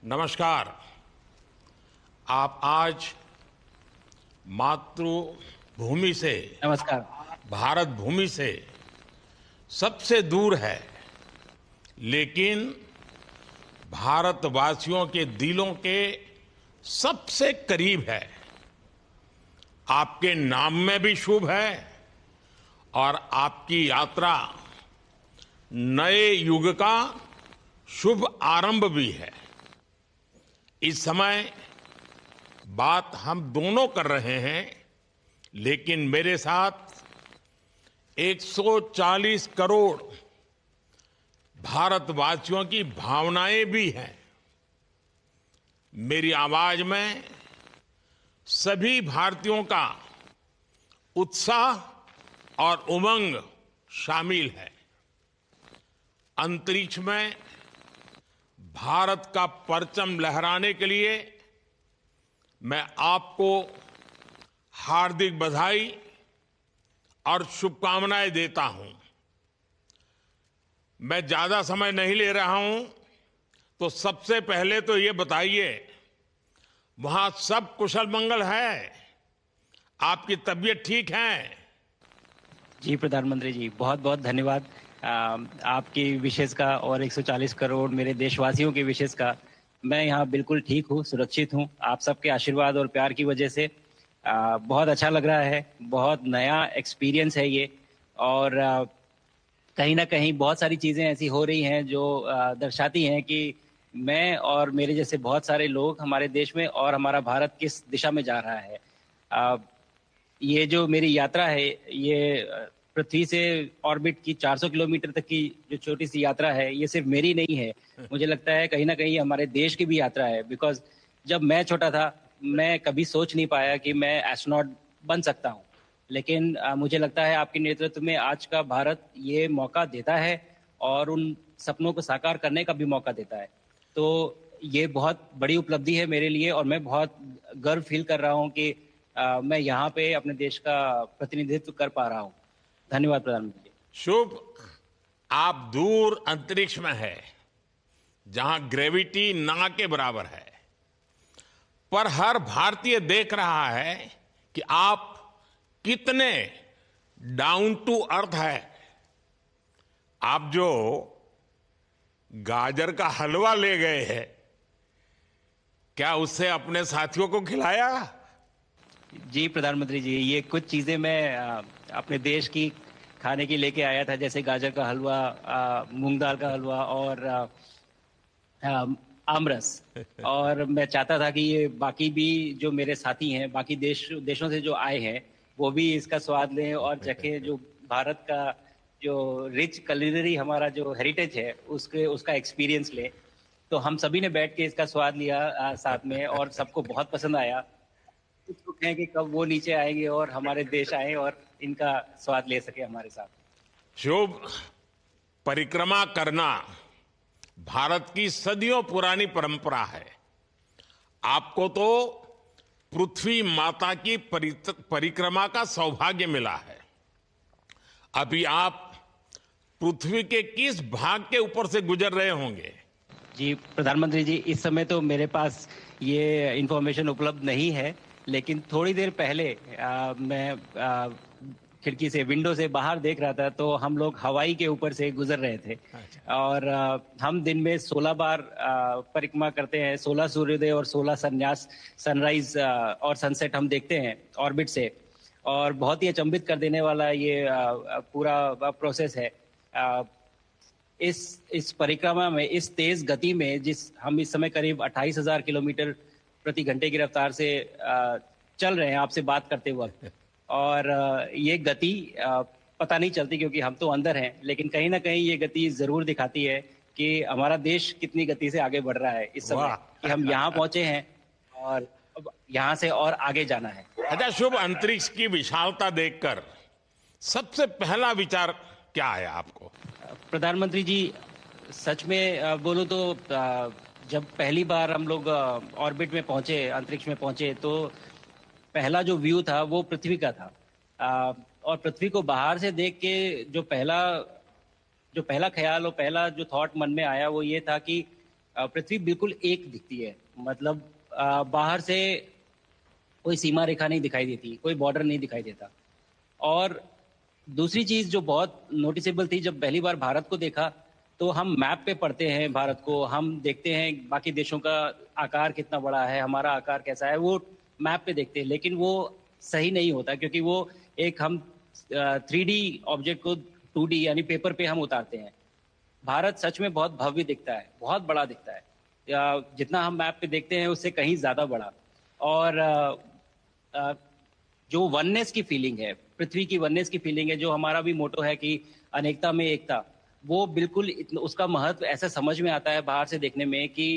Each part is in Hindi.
नमस्कार। आप आज मातृभूमि से, नमस्कार। भारत भूमि से सबसे दूर है, लेकिन भारतवासियों के दिलों के सबसे करीब है। आपके नाम में भी शुभ है और आपकी यात्रा नए युग का शुभ आरंभ भी है। इस समय बात हम दोनों कर रहे हैं, लेकिन मेरे साथ 140 करोड़ भारतवासियों की भावनाएं भी हैं। मेरी आवाज में सभी भारतीयों का उत्साह और उमंग शामिल है। अंतरिक्ष में भारत का परचम लहराने के लिए मैं आपको हार्दिक बधाई और शुभकामनाएं देता हूं। मैं ज्यादा समय नहीं ले रहा हूं, तो सबसे पहले तो ये बताइए, वहां सब कुशल मंगल है? आपकी तबीयत ठीक है? जी प्रधानमंत्री जी, बहुत बहुत धन्यवाद आपकी विशेष का और 140 करोड़ मेरे देशवासियों की विशेष का। मैं यहाँ बिल्कुल ठीक हूँ, सुरक्षित हूँ। आप सबके आशीर्वाद और प्यार की वजह से बहुत अच्छा लग रहा है। बहुत नया एक्सपीरियंस है ये। और कहीं ना कहीं बहुत सारी चीज़ें ऐसी हो रही हैं जो दर्शाती हैं कि मैं और मेरे जैसे बहुत सारे लोग हमारे देश में और हमारा भारत किस दिशा में जा रहा है। ये जो मेरी यात्रा है, ये पृथ्वी से ऑर्बिट की 400 किलोमीटर तक की जो छोटी सी यात्रा है, ये सिर्फ मेरी नहीं है। मुझे लगता है कहीं ना कहीं हमारे देश की भी यात्रा है। बिकॉज जब मैं छोटा था, मैं कभी सोच नहीं पाया कि मैं एस्ट्रोनॉट बन सकता हूँ। लेकिन मुझे लगता है आपके नेतृत्व में आज का भारत ये मौका देता है और उन सपनों को साकार करने का भी मौका देता है। तो ये बहुत बड़ी उपलब्धि है मेरे लिए और मैं बहुत गर्व फील कर रहा हूँ कि मैं यहाँ पे अपने देश का प्रतिनिधित्व कर पा रहा हूँ। धन्यवाद प्रधानमंत्री जी। शुभ। आप दूर अंतरिक्ष में है, जहां ग्रेविटी ना के बराबर है, पर हर भारतीय देख रहा है कि आप कितने डाउन टू अर्थ है। आप जो गाजर का हलवा ले गए हैं, क्या उससे अपने साथियों को खिलाया? जी प्रधानमंत्री जी, ये कुछ चीज़ें मैं अपने देश की खाने की लेके आया था, जैसे गाजर का हलवा, मूंग दाल का हलवा और आमरस। और मैं चाहता था कि ये बाकी भी जो मेरे साथी हैं, बाकी देशों से जो आए हैं, वो भी इसका स्वाद लें और चखें। जो भारत का जो रिच कलिनरी हमारा जो हेरिटेज है, उसके उसका एक्सपीरियंस लें। तो हम सभी ने बैठ के इसका स्वाद लिया साथ में, और सबको बहुत पसंद आया। उत्सुक हैं कि कब वो नीचे आएंगे और हमारे देश आए और इनका स्वाद ले सके हमारे साथ। शुभ। परिक्रमा करना भारत की सदियों पुरानी परंपरा है। आपको तो पृथ्वी माता की परिक्रमा का सौभाग्य मिला है। अभी आप पृथ्वी के किस भाग के ऊपर से गुजर रहे होंगे? जी प्रधानमंत्री जी, इस समय तो मेरे पास ये इंफॉर्मेशन उपलब्ध नहीं है, लेकिन थोड़ी देर पहले मैं खिड़की से, विंडो से बाहर देख रहा था, तो हम लोग हवाई के ऊपर से गुजर रहे थे। अच्छा। और हम दिन में 16 बार परिक्रमा करते हैं। 16 सूर्योदय और 16 संन्यास, सनराइज और सनसेट हम देखते हैं ऑर्बिट से। और बहुत ही अचंभित कर देने वाला ये पूरा प्रोसेस है। इस परिक्रमा में, इस तेज गति में, जिस हम इस समय करीब 28,000 किलोमीटर प्रति घंटे की रफ्तार से चल रहे हैं आपसे बात करते वक्त, और ये गति पता नहीं चलती क्योंकि हम तो अंदर हैं, लेकिन कहीं ना कहीं ये गति जरूर दिखाती है कि हमारा देश कितनी गति से आगे बढ़ रहा है इस समय, कि हम यहाँ पहुंचे हैं और अब यहाँ से और आगे जाना है। अच्छा शुभ, अंतरिक्ष की विशालता देखकर सबसे पहला विचार क्या आया आपको? प्रधानमंत्री जी, सच में बोलो तो जब पहली बार हम लोग ऑर्बिट में पहुंचे, अंतरिक्ष में पहुंचे, तो पहला जो व्यू था वो पृथ्वी का था। और पृथ्वी को बाहर से देख के जो पहला ख्याल और पहला जो थॉट मन में आया वो ये था कि पृथ्वी बिल्कुल एक दिखती है। मतलब बाहर से कोई सीमा रेखा नहीं दिखाई देती, कोई बॉर्डर नहीं दिखाई देता। और दूसरी चीज जो बहुत नोटिसेबल थी, जब पहली बार भारत को देखा तो हम मैप पे पढ़ते हैं भारत को, हम देखते हैं बाकी देशों का आकार कितना बड़ा है, हमारा आकार कैसा है, वो मैप पे देखते हैं। लेकिन वो सही नहीं होता, क्योंकि वो एक हम 3D ऑब्जेक्ट को 2D यानी पेपर पे हम उतारते हैं। भारत सच में बहुत भव्य दिखता है, बहुत बड़ा दिखता है, जितना हम मैप पे देखते हैं उससे कहीं ज्यादा बड़ा। और जो वननेस की फीलिंग है, पृथ्वी की वननेस की फीलिंग है, जो हमारा भी मोटो है कि अनेकता में एकता, वो बिल्कुल उसका महत्व ऐसा समझ में आता है बाहर से देखने में कि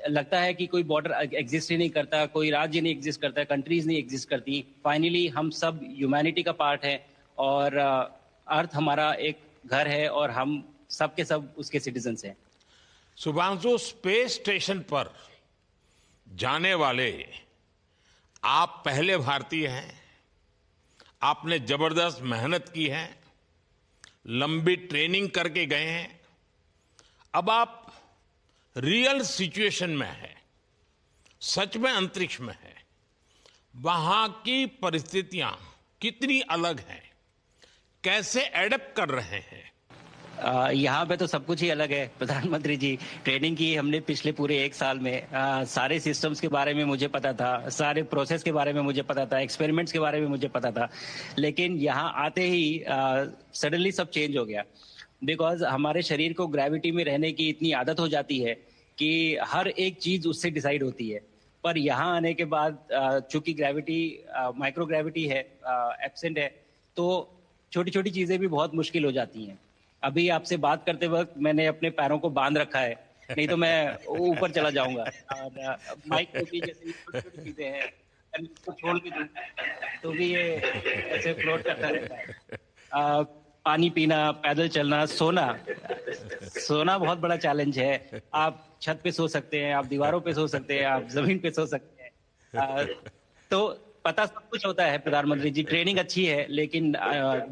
लगता है कि कोई बॉर्डर एग्जिस्ट ही नहीं करता, कोई राज्य नहीं एग्जिस्ट करता, कंट्रीज नहीं एग्जिस्ट करती। फाइनली हम सब ह्यूमैनिटी का पार्ट है, और अर्थ हमारा एक घर है, और हम सब के सब उसके सिटीजन्स हैं। शुभांशु, स्पेस स्टेशन पर जाने वाले आप पहले भारतीय हैं। आपने जबरदस्त मेहनत की है, लंबी ट्रेनिंग करके गए हैं। अब आप रियल सिचुएशन में हैं, सच में अंतरिक्ष में हैं। वहां की परिस्थितियां कितनी अलग हैं, कैसे एडप्ट कर रहे हैं? यहाँ पे तो सब कुछ ही अलग है प्रधानमंत्री जी। ट्रेनिंग की हमने पिछले पूरे 1 साल में। सारे सिस्टम्स के बारे में मुझे पता था, सारे प्रोसेस के बारे में मुझे पता था, एक्सपेरिमेंट्स के बारे में मुझे पता था। लेकिन यहाँ आते ही सडनली सब चेंज हो गया, बिकॉज हमारे शरीर को ग्रेविटी में रहने की इतनी आदत हो जाती है कि हर एक चीज उससे डिसाइड होती है। पर यहाँ आने के बाद चूंकि ग्रेविटी माइक्रो ग्रेविटी है, एब्सेंट है, तो छोटी छोटी चीजें भी बहुत मुश्किल हो जाती हैं। अभी आपसे बात करते वक्त मैंने अपने पैरों को बांध रखा है, नहीं तो मैं ऊपर चला जाऊंगा। और माइक पे भी जैसे छोटी चीजें हैं, इसको छोड़ के दूं तो भी ये ऐसे फ्लोट करता रहता है। पानी पीना, पैदल चलना, सोना बहुत बड़ा चैलेंज है। आप छत पे सो सकते हैं, आप दीवारों पे सो सकते हैं, आप जमीन पे सो सकते हैं। तो पता सब कुछ होता है प्रधानमंत्री जी, ट्रेनिंग अच्छी है, लेकिन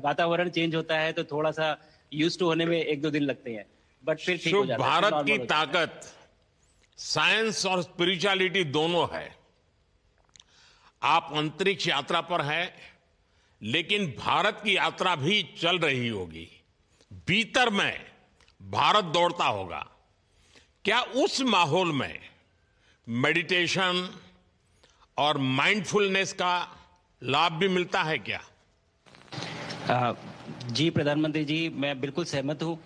वातावरण चेंज होता है तो थोड़ा सा यूज टू होने में 1-2 दिन लगते हैं, बट फिर ठीक हो जाता है। भारत की ताकत साइंस और स्पिरिचुअलिटी दोनों है। आप अंतरिक्ष यात्रा पर हैं, लेकिन भारत की यात्रा भी चल रही होगी। भीतर में भारत दौड़ता होगा। क्या उस माहौल में मेडिटेशन और माइंडफुलनेस का लाभ भी मिलता है क्या? जी प्रधानमंत्री जी, मैं बिल्कुल सहमत हूँ।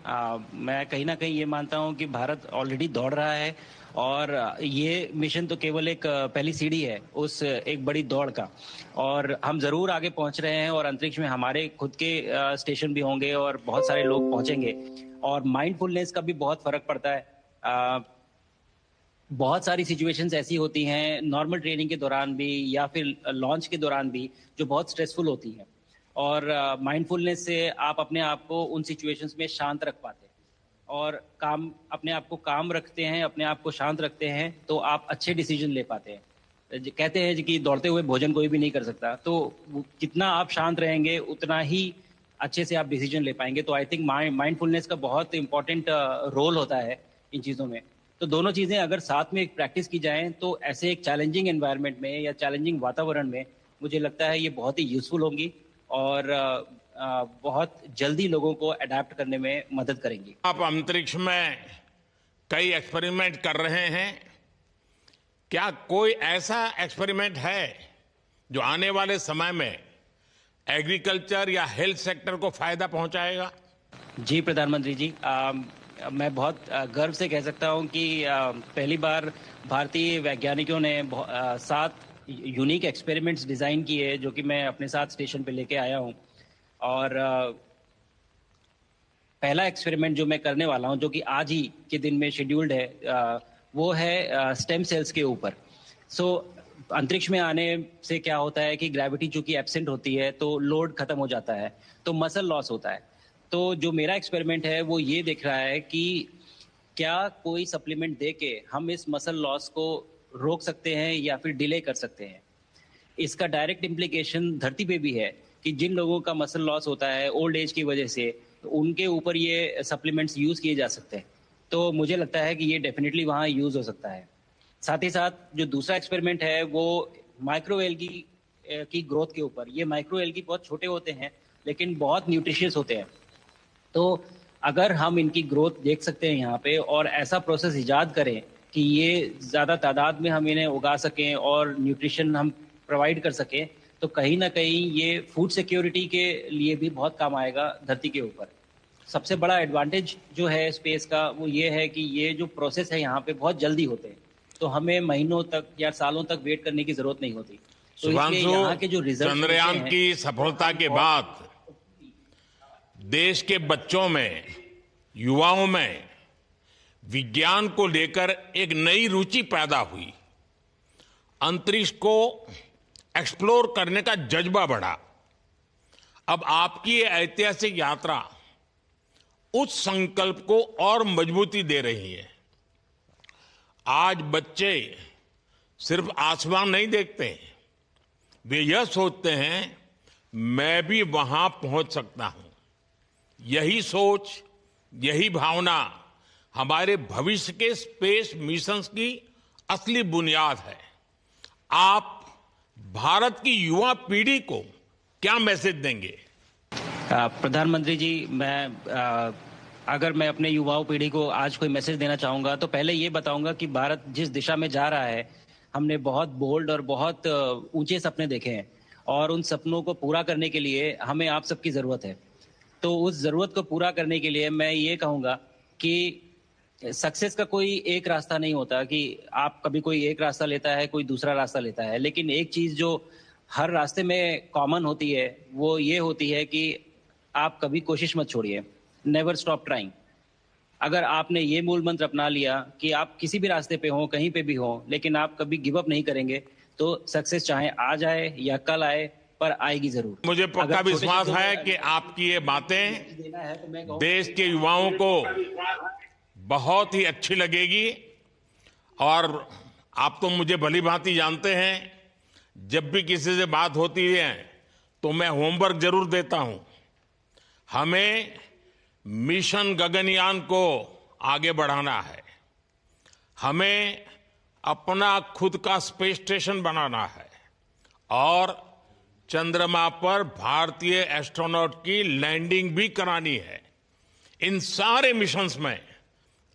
मैं कहीं ना कहीं ये मानता हूँ कि भारत ऑलरेडी दौड़ रहा है, और ये मिशन तो केवल एक पहली सीढ़ी है उस एक बड़ी दौड़ का। और हम जरूर आगे पहुंच रहे हैं, और अंतरिक्ष में हमारे खुद के स्टेशन भी होंगे और बहुत सारे लोग पहुंचेंगे। और माइंडफुलनेस का भी बहुत फर्क पड़ता है। बहुत सारी सिचुएशंस ऐसी होती हैं नॉर्मल ट्रेनिंग के दौरान भी, या फिर लॉन्च के दौरान भी, जो बहुत स्ट्रेसफुल होती हैं। और माइंडफुलनेस से आप अपने आप को उन सिचुएशंस में शांत रख पाते हैं, और अपने आप को काम रखते हैं, अपने आप को शांत रखते हैं, तो आप अच्छे डिसीजन ले पाते हैं। कहते हैं कि दौड़ते हुए भोजन कोई भी नहीं कर सकता, तो जितना आप शांत रहेंगे उतना ही अच्छे से आप डिसीजन ले पाएंगे। तो आई थिंक माइंडफुलनेस का बहुत इंपॉर्टेंट रोल होता है इन चीज़ों में। तो दोनों चीज़ें अगर साथ में प्रैक्टिस की जाएं, तो ऐसे एक चैलेंजिंग एनवायरनमेंट में या चैलेंजिंग वातावरण में मुझे लगता है ये बहुत ही यूजफुल होंगी, और बहुत जल्दी लोगों को अडेप्ट करने में मदद करेंगी। आप अंतरिक्ष में कई एक्सपेरिमेंट कर रहे हैं। क्या कोई ऐसा एक्सपेरिमेंट है जो आने वाले समय में एग्रीकल्चर या हेल्थ सेक्टर को फायदा पहुंचाएगा? जी प्रधानमंत्री जी, मैं बहुत गर्व से कह सकता हूं कि पहली बार भारतीय वैज्ञानिकों ने 7 यूनिक एक्सपेरिमेंट्स डिजाइन किए, जो कि मैं अपने साथ स्टेशन पे लेके आया हूं। और पहला एक्सपेरिमेंट जो मैं करने वाला हूं, जो कि आज ही के दिन में शेड्यूल्ड है, वो है स्टेम सेल्स के ऊपर। अंतरिक्ष में आने से क्या होता है कि ग्रेविटी चूंकि एब्सेंट होती है, तो लोड खत्म हो जाता है, तो मसल लॉस होता है। तो जो मेरा एक्सपेरिमेंट है वो ये देख रहा है कि क्या कोई सप्लीमेंट दे के हम इस मसल लॉस को रोक सकते हैं या फिर डिले कर सकते हैं। इसका डायरेक्ट इम्प्लीकेशन धरती पे भी है कि जिन लोगों का मसल लॉस होता है ओल्ड एज की वजह से, तो उनके ऊपर ये सप्लीमेंट्स यूज किए जा सकते हैं। तो मुझे लगता है कि ये डेफिनेटली वहाँ यूज हो सकता है। साथ ही साथ जो दूसरा एक्सपेरिमेंट है वो माइक्रो एल्गी की ग्रोथ के ऊपर। ये माइक्रो एल्गी बहुत छोटे होते हैं लेकिन बहुत न्यूट्रिशियस होते हैं। तो अगर हम इनकी ग्रोथ देख सकते हैं यहाँ पे और ऐसा प्रोसेस इजाद करें कि ये ज़्यादा तादाद में हम इन्हें उगा सकें और न्यूट्रिशन हम प्रोवाइड कर सकें, तो कहीं ना कहीं ये फूड सिक्योरिटी के लिए भी बहुत काम आएगा धरती के ऊपर। सबसे बड़ा एडवांटेज जो है स्पेस का वो ये है कि ये जो प्रोसेस है यहाँ पे बहुत जल्दी होते हैं, तो हमें महीनों तक या सालों तक वेट करने की जरूरत नहीं होती। तो इसलिए शुभांशु, यहाँ के जो रिजल्ट चंद्रयान की सफलता के बाद देश के बच्चों में, युवाओं में विज्ञान को लेकर एक नई रुचि पैदा हुई। अंतरिक्ष को एक्सप्लोर करने का जज्बा बढ़ा। अब आपकी ये ऐतिहासिक यात्रा उस संकल्प को और मजबूती दे रही है। आज बच्चे सिर्फ आसमान नहीं देखते, वे यह सोचते हैं मैं भी वहां पहुंच सकता हूं। यही सोच, यही भावना हमारे भविष्य के स्पेस मिशंस की असली बुनियाद है। आप भारत की युवा पीढ़ी को क्या मैसेज देंगे? प्रधानमंत्री जी, अगर मैं अपने युवाओं पीढ़ी को आज कोई मैसेज देना चाहूंगा तो पहले ये बताऊंगा कि भारत जिस दिशा में जा रहा है, हमने बहुत बोल्ड और बहुत ऊंचे सपने देखे हैं और उन सपनों को पूरा करने के लिए हमें आप सबकी जरूरत है। तो उस जरूरत को पूरा करने के लिए मैं ये कहूंगा कि सक्सेस का कोई एक रास्ता नहीं होता कि आप कभी कोई एक रास्ता लेता है, कोई दूसरा रास्ता लेता है, लेकिन एक चीज जो हर रास्ते में कॉमन होती है वो ये होती है कि आप कभी कोशिश मत छोड़िए, नेवर स्टॉप ट्राइंग। अगर आपने ये मूल मंत्र अपना लिया कि आप किसी भी रास्ते पे हो, कहीं पे भी हो, लेकिन आप कभी गिव अप नहीं करेंगे, तो सक्सेस चाहे आज आए या कल आए पर आएगी जरूर। मुझे पक्का विश्वास है कि आपकी ये बातें देश के युवाओं को बहुत ही अच्छी लगेगी। और आप तो मुझे भली भांति जानते हैं, जब भी किसी से बात होती है तो मैं होमवर्क जरूर देता हूं। हमें मिशन गगनयान को आगे बढ़ाना है, हमें अपना खुद का स्पेस स्टेशन बनाना है और चंद्रमा पर भारतीय एस्ट्रोनॉट की लैंडिंग भी करानी है। इन सारे मिशंस में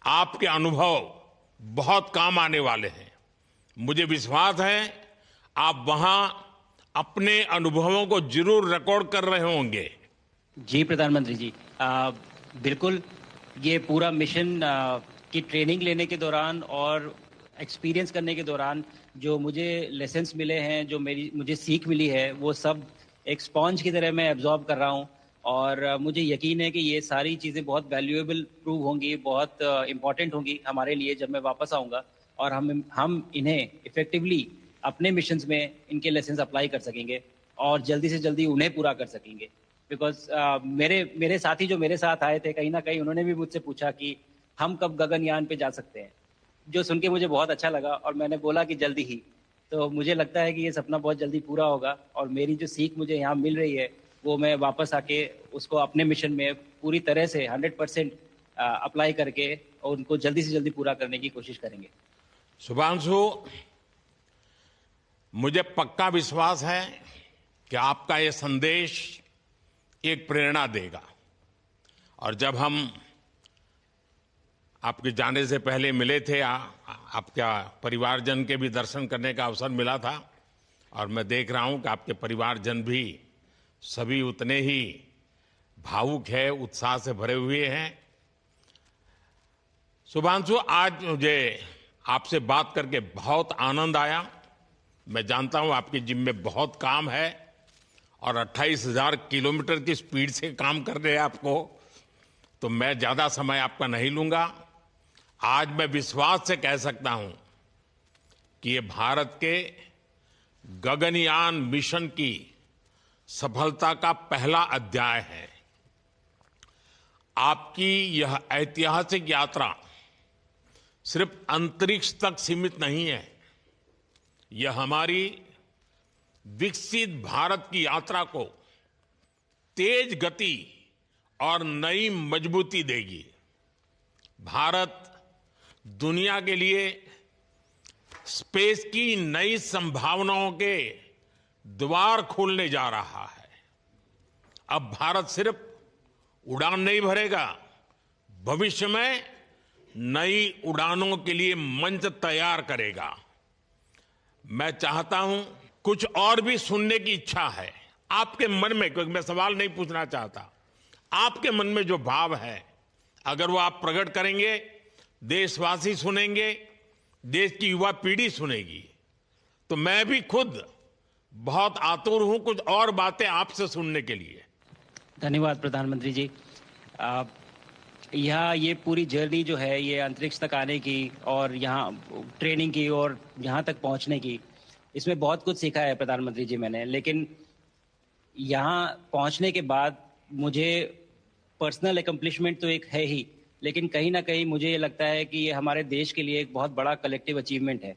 आपके अनुभव बहुत काम आने वाले हैं। मुझे विश्वास है आप वहां अपने अनुभवों को जरूर रिकॉर्ड कर रहे होंगे। जी प्रधानमंत्री जी, बिल्कुल। ये पूरा मिशन की ट्रेनिंग लेने के दौरान और एक्सपीरियंस करने के दौरान जो मुझे लेसन्स मिले हैं, जो मुझे सीख मिली है, वो सब एक स्पॉन्ज की तरह मैं एब्जॉर्ब कर रहा हूँ। और मुझे यकीन है कि ये सारी चीज़ें बहुत वैल्यूएबल प्रूव होंगी, बहुत इम्पॉर्टेंट होंगी हमारे लिए जब मैं वापस आऊँगा और हम इन्हें इफेक्टिवली अपने मिशंस में इनके लेसन्स अप्लाई कर सकेंगे और जल्दी से जल्दी उन्हें पूरा कर सकेंगे। बिकॉज मेरे साथी जो मेरे साथ आए थे, कहीं ना कहीं उन्होंने भी मुझसे पूछा कि हम कब गगनयान पे जा सकते हैं, जो सुन के मुझे बहुत अच्छा लगा और मैंने बोला कि जल्दी ही। तो मुझे लगता है कि ये सपना बहुत जल्दी पूरा होगा और मेरी जो सीख मुझे यहाँ मिल रही है वो मैं वापस आके उसको अपने मिशन में पूरी तरह से 100% अप्लाई करके और उनको जल्दी से जल्दी पूरा करने की कोशिश करेंगे। शुभांशु, मुझे पक्का विश्वास है कि आपका ये संदेश एक प्रेरणा देगा। और जब हम आपके जाने से पहले मिले थे, आपका परिवारजन के भी दर्शन करने का अवसर मिला था और मैं देख रहा हूं कि आपके परिवारजन भी सभी उतने ही भावुक है, उत्साह से भरे हुए हैं। शुभांशु, आज मुझे आपसे बात करके बहुत आनंद आया। मैं जानता हूं आपकी जिम में बहुत काम है और 28,000 किलोमीटर की स्पीड से काम कर रहे हैं आपको, तो मैं ज्यादा समय आपका नहीं लूंगा। आज मैं विश्वास से कह सकता हूं कि ये भारत के गगनयान मिशन की सफलता का पहला अध्याय है। आपकी यह ऐतिहासिक यात्रा सिर्फ अंतरिक्ष तक सीमित नहीं है, यह हमारी विकसित भारत की यात्रा को तेज गति और नई मजबूती देगी। भारत दुनिया के लिए स्पेस की नई संभावनाओं के द्वार खोलने जा रहा है। अब भारत सिर्फ उड़ान नहीं भरेगा, भविष्य में नई उड़ानों के लिए मंच तैयार करेगा। मैं चाहता हूं, कुछ और भी सुनने की इच्छा है आपके मन में, क्योंकि मैं सवाल नहीं पूछना चाहता, आपके मन में जो भाव है अगर वो आप प्रकट करेंगे, देशवासी सुनेंगे, देश की युवा पीढ़ी सुनेगी, तो मैं भी खुद बहुत आतुर हूं कुछ और बातें आपसे सुनने के लिए। धन्यवाद प्रधानमंत्री जी। यहाँ ये पूरी जर्नी जो है, ये अंतरिक्ष तक आने की और यहाँ ट्रेनिंग की और यहाँ तक पहुँचने की, इसमें बहुत कुछ सीखा है प्रधानमंत्री जी मैंने। लेकिन यहाँ पहुँचने के बाद मुझे पर्सनल एकम्प्लिशमेंट तो एक है ही, लेकिन कहीं ना कहीं मुझे ये लगता है कि ये हमारे देश के लिए एक बहुत बड़ा कलेक्टिव अचीवमेंट है।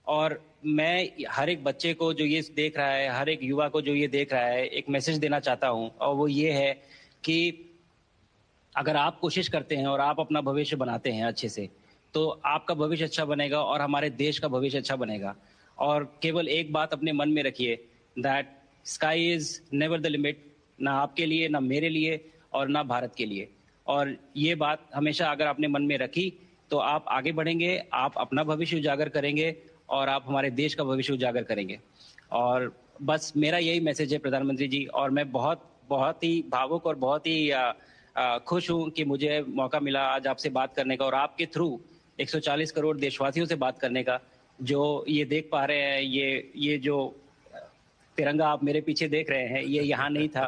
और मैं हर एक बच्चे को जो ये देख रहा है, हर एक युवा को जो ये देख रहा है, एक मैसेज देना चाहता हूँ, और वो ये है कि अगर आप कोशिश करते हैं और आप अपना भविष्य बनाते हैं अच्छे से, तो आपका भविष्य अच्छा बनेगा और हमारे देश का भविष्य अच्छा बनेगा। और केवल एक बात अपने मन में रखिए, that sky is never the limit, ना आपके लिए, ना मेरे लिए और ना भारत के लिए। और ये बात हमेशा अगर आपने मन में रखी तो आप आगे बढ़ेंगे, आप अपना भविष्य उजागर करेंगे और आप हमारे देश का भविष्य उजागर करेंगे। और बस मेरा यही मैसेज है प्रधानमंत्री जी। और मैं बहुत ही भावुक और बहुत ही खुश हूं कि मुझे मौका मिला आज आपसे बात करने का और आपके थ्रू 140 करोड़ देशवासियों से बात करने का। जो ये देख पा रहे हैं, ये जो तिरंगा आप मेरे पीछे देख रहे हैं, ये यहाँ नहीं था।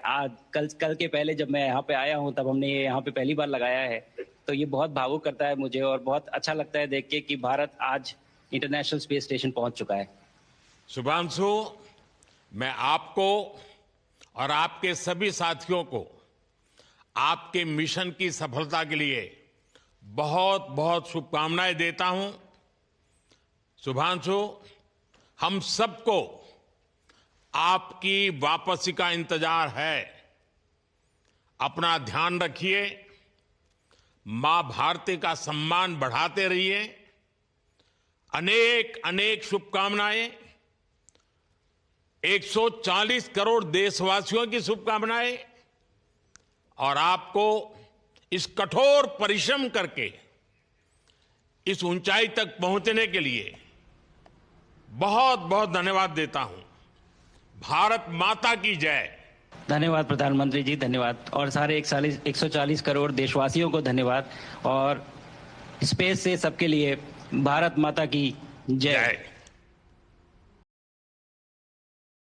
आज कल के पहले जब मैं यहाँ पे आया हूँ तब हमने ये यहाँ पे पहली बार लगाया है। तो ये बहुत भावुक करता है मुझे और बहुत अच्छा लगता है देख के कि भारत आज इंटरनेशनल स्पेस स्टेशन पहुंच चुका है। शुभांशु, मैं आपको और आपके सभी साथियों को आपके मिशन की सफलता के लिए बहुत बहुत शुभकामनाएं देता हूं। शुभांशु, हम सबको आपकी वापसी का इंतजार है। अपना ध्यान रखिए, मां भारती का सम्मान बढ़ाते रहिए। अनेक अनेक शुभकामनाएं, 140 करोड़ देशवासियों की शुभकामनाएं, और आपको इस कठोर परिश्रम करके इस ऊंचाई तक पहुंचने के लिए बहुत बहुत धन्यवाद देता हूं। भारत माता की जय। धन्यवाद प्रधानमंत्री जी, धन्यवाद। और सारे 140 करोड़ देशवासियों को धन्यवाद। और स्पेस से सबके लिए भारत माता की जय।